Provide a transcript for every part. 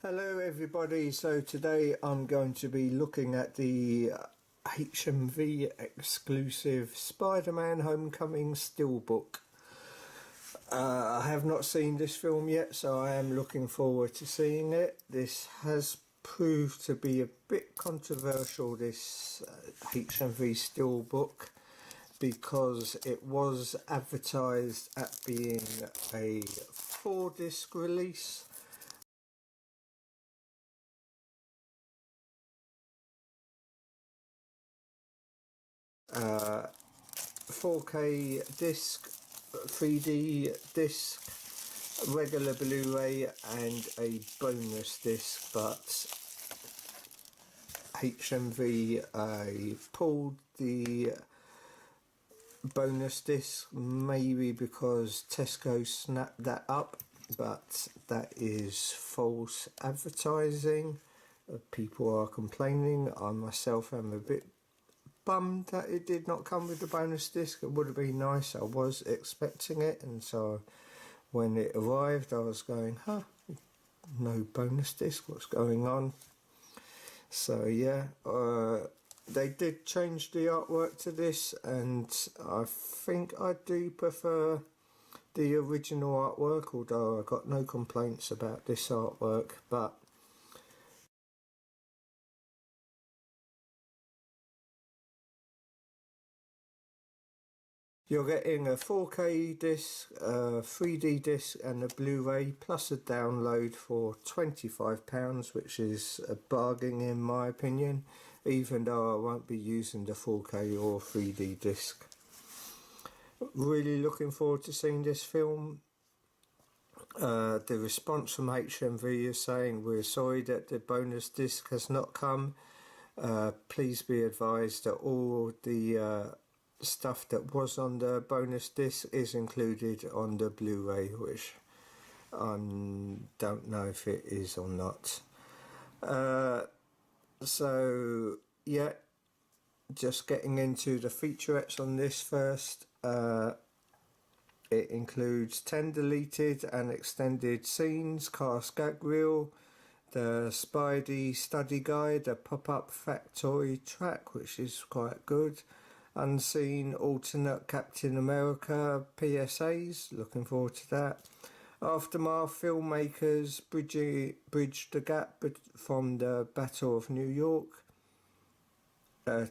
Hello everybody, so today I'm going to be looking at the HMV exclusive Spider-Man Homecoming Steelbook. I have not seen this film yet, so I am looking forward to seeing it. This has proved to be a bit controversial, this HMV Steelbook, because it was advertised at being a 4-disc release. 4K disc, 3D disc, regular Blu-ray and a bonus disc, but HMV pulled the bonus disc, maybe because Tesco snapped that up, but that is false advertising. People are complaining. I myself am a bit bummed that it did not come with the bonus disc. It would have been nice. I was expecting it, and so when it arrived I was going, no bonus disc, what's going on? So yeah, they did change the artwork to this, and I think I do prefer the original artwork, although I got no complaints about this artwork. But you're getting a 4K disc, a 3D disc and a Blu-ray plus a download for £25, which is a bargain in my opinion, even though I won't be using the 4K or 3D disc. Really looking forward to seeing this film. The response from HMV is saying, "We're sorry that the bonus disc has not come. Please be advised that all the stuff that was on the bonus disc is included on the Blu-ray," which I don't know if it is or not. So yeah, just getting into the featurettes on this first. It includes 10 deleted and extended scenes, cast gag reel, the Spidey study guide, a pop-up factory track which is quite good, unseen alternate Captain America PSAs, looking forward to that. Aftermath filmmakers bridge the gap from the Battle of New York.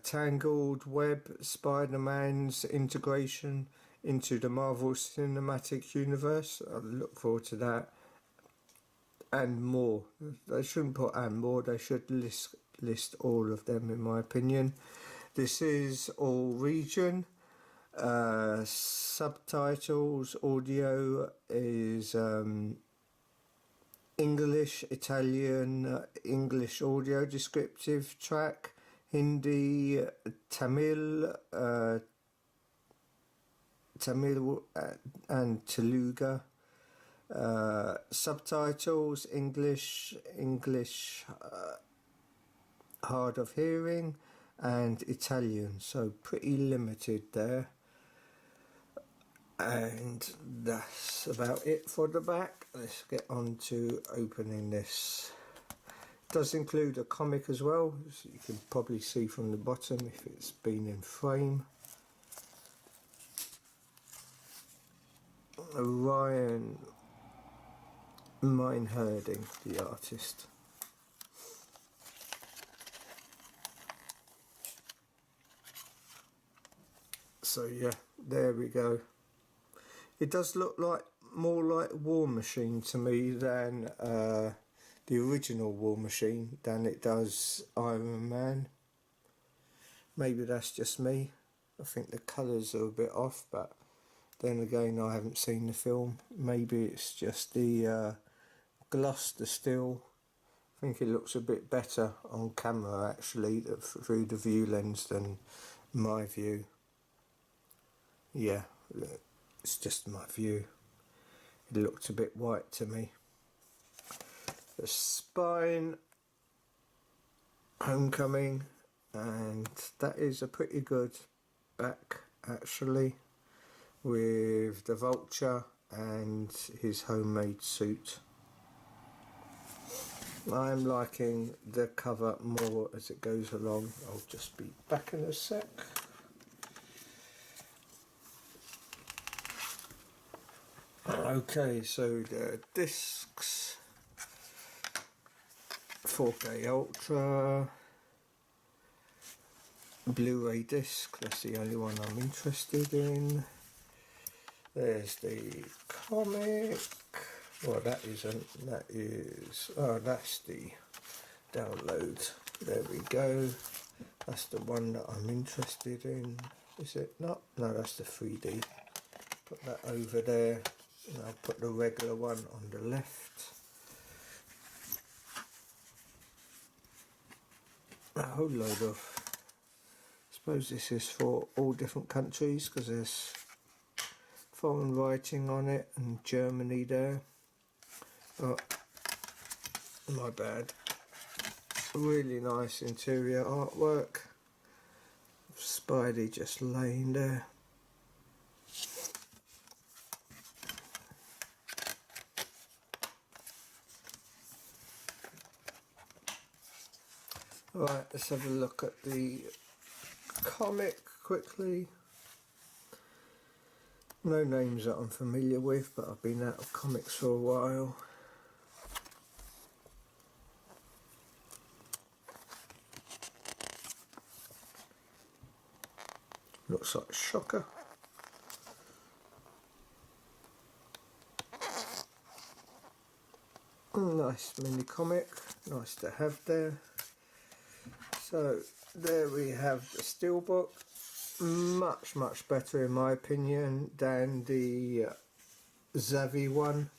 Tangled web, Spider-Man's integration into the Marvel Cinematic Universe. I look forward to that. And more. They shouldn't put "and more", they should list all of them in my opinion. This is all region. Subtitles, audio is English, Italian, English audio descriptive track, Hindi, Tamil, and Telugu. Subtitles, English hard of hearing, and Italian, so pretty limited there. And that's about it for the back. Let's get on to opening this. It does include a comic as well, as you can probably see from the bottom if it's been in frame. Ryan Herding, the artist. So yeah, there we go. It does look like more like War Machine to me than the original War Machine than it does Iron Man. Maybe that's just me. I think the colours are a bit off, but then again I haven't seen the film. Maybe it's just the gloss, the still. I think it looks a bit better on camera actually through the view lens than my view. Yeah, it's just my view. It looked a bit white to me. The spine, Homecoming, and that is a pretty good back actually, with the Vulture and his homemade suit. I'm liking the cover more as it goes along. I'll just be back in a sec. Okay, so the discs, 4K Ultra, blu-ray disc, that's the only one I'm interested in. There's the comic. Well, that isn't, that is, oh, that's the download. There we go. That's the one that I'm interested in. Is it not? No, that's the 3D. Put that over there. And I'll put the regular one on the left. A whole load of, I suppose this is for all different countries because there's foreign writing on it and Germany there. Oh, my bad. Really nice interior artwork. Spidey just laying there. Right, let's have a look at the comic quickly. No names that I'm familiar with, but I've been out of comics for a while. Looks like Shocker. Nice mini comic, nice to have there. So there we have the Steelbook. Much better in my opinion than the Zavi one.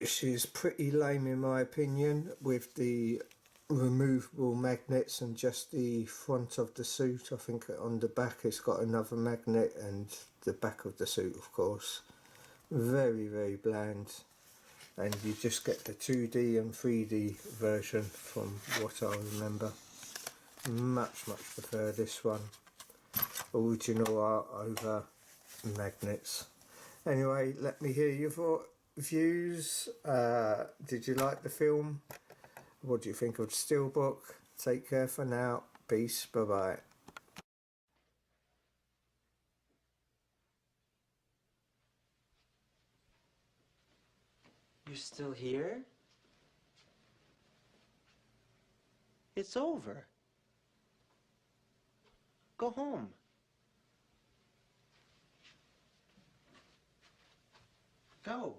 She's pretty lame in my opinion with the removable magnets and just the front of the suit. I think on the back it's got another magnet and the back of the suit of course. Very bland, and you just get the 2D and 3D version from what I remember. Much prefer this one. Original art over magnets. Anyway, let me hear your views. Did you like the film? What do you think of Steelbook? Take care for now. Peace. Bye bye. You're still here? It's over. Go home. Go.